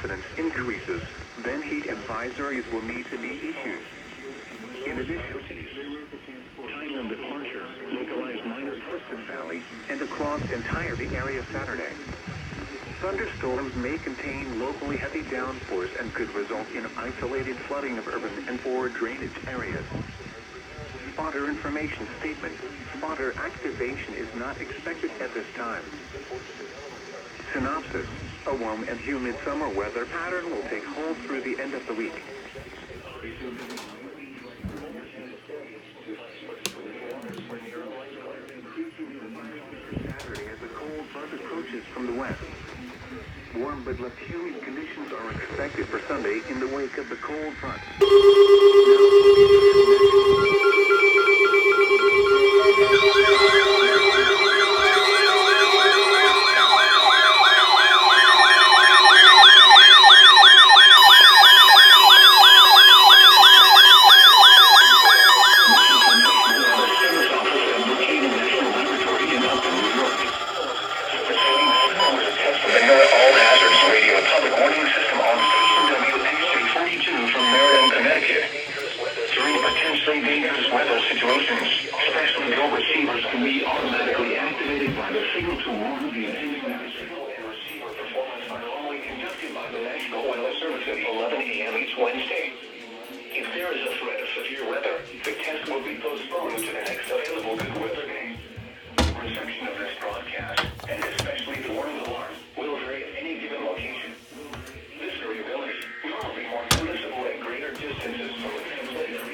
incidence increases, then heat advisories will need to be issued. In addition, time of departure, localized minor parts of Valley and across entire Bay Area Saturday. Thunderstorms may contain locally heavy downpours and could result in isolated flooding of urban and or drainage areas. Spotter information statement. Spotter activation is not expected at this time. Synopsis. A warm and humid summer weather pattern will take hold through the end of the week. Saturday as a cold front approaches from the west. Warm but less humid conditions are expected for Sunday in the wake of the cold front. Dangerous weather situations, especially your receivers can be automatically activated by the signal to warn the attending receiver performance are normally conducted by the National Weather Service at 11 a.m. each Wednesday. If there is a threat of severe weather, the test will be postponed to the next available good weather day. Reception of this broadcast, and especially the warning alarm, will vary at any given location. This variability will be more noticeable at greater distances from the translator.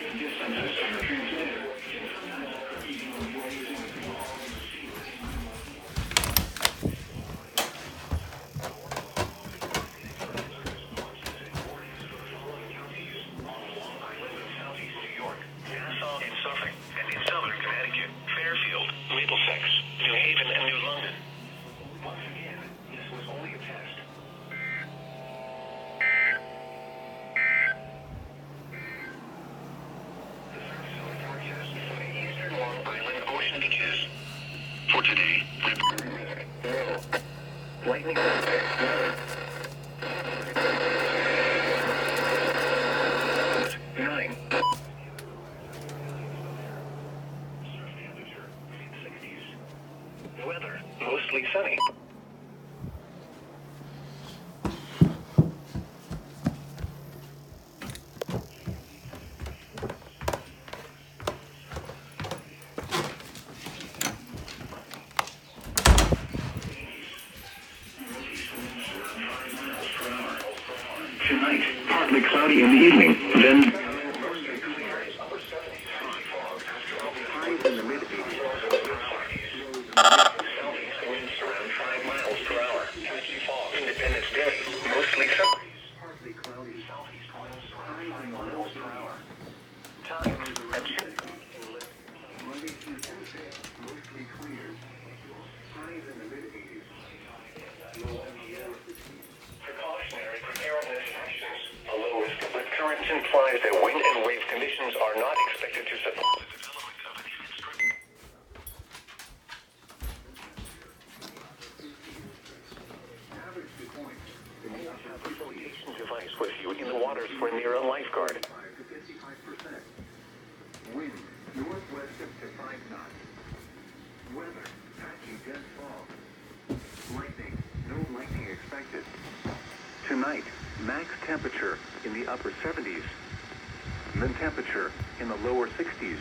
For today, lightning. Nine. Weather, mostly sunny. Tonight, partly cloudy in the evening, then mostly clear. Highs in the mid-80s. Southeast winds around 5 miles per hour. Independence Day, mostly sunny. Partly cloudy. Southeast winds around 5 miles per hour. Times at Monday through Tuesday, mostly clear. Highs in the mid-80s. Precautionary preparedness actions. A low risk of currents implies that wind and wave conditions are not expected to support the development of an extreme. Average dew point. You may have a flotation device with you in the waters for near a lifeguard. 55%. Wind northwest up to 5 knots. Weather patchy dense fog. Lightning. No lightning expected. Tonight, max temperature in the upper 70s. Min temperature in the lower 60s.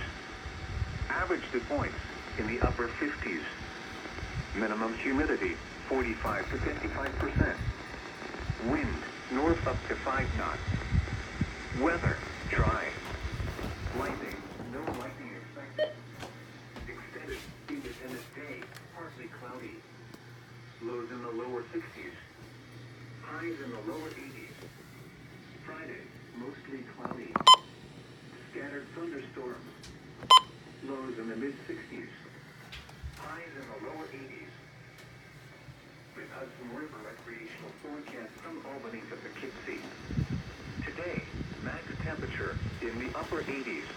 Average dew points in the upper 50s. Minimum humidity 45 to 55%. Wind north up to 5 knots. Weather dry. Lightning. No lightning expected. Extended Independence Day, partly cloudy. Lows in the lower 60s. Highs in the lower 80s. Friday, mostly cloudy. Scattered thunderstorms. Lows in the mid-60s. Highs in the lower 80s. With Hudson River recreational forecast from Albany to Poughkeepsie. Today, max temperature in the upper 80s.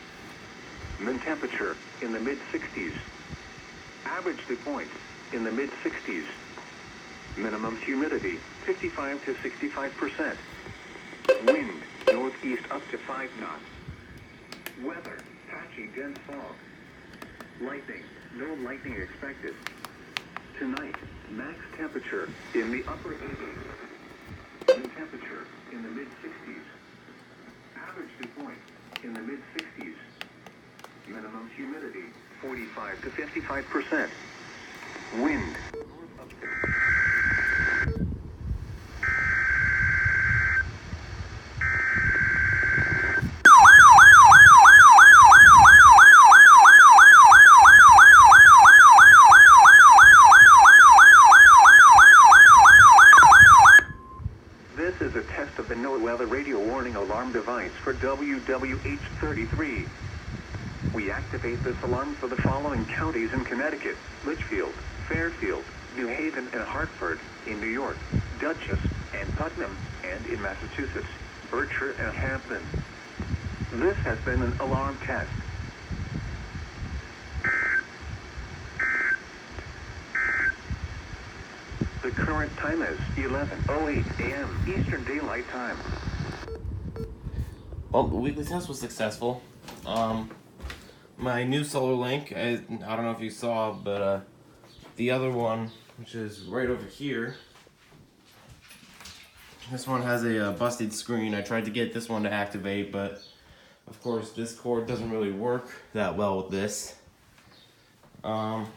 Min temperature in the mid-60s. Average dew points in the mid-60s. Minimum humidity, 55 to 65%. Wind, northeast up to 5 knots. Weather, patchy dense fog. Lightning, no lightning expected. Tonight, max temperature in the upper 80s. Wind temperature in the mid-60s. Average dew point in the mid-60s. Minimum humidity, 45 to 55%. Wind, north up to... This is a test of the NOAA radio warning alarm device for WWH-33. We activate this alarm for the following counties in Connecticut: Litchfield, Fairfield, New Haven and Hartford, in New York, Dutchess and Putnam, and in Massachusetts, Berkshire and Hampton. This has been an alarm test. The current time is 11:08 a.m. Eastern Daylight Time. Well, the weekly test was successful. My new solar link, I don't know if you saw, but the other one, which is right over here, this one has a busted screen. I tried to get this one to activate, but of course this cord doesn't really work that well with this. Let's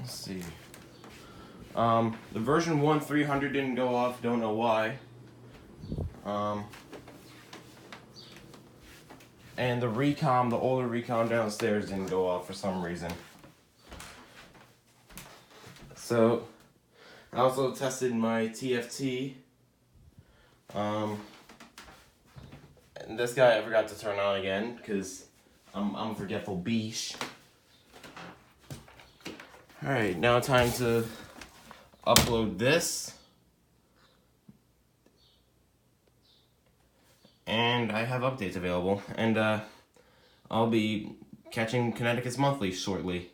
see. The version 1.300 didn't go off, don't know why. And the recom, the older recom downstairs didn't go off for some reason. So, I also tested my TFT. And this guy I forgot to turn on again, because I'm a forgetful beesh. Alright, now time to upload this. And I have updates available, and I'll be catching Connecticut's Monthly shortly.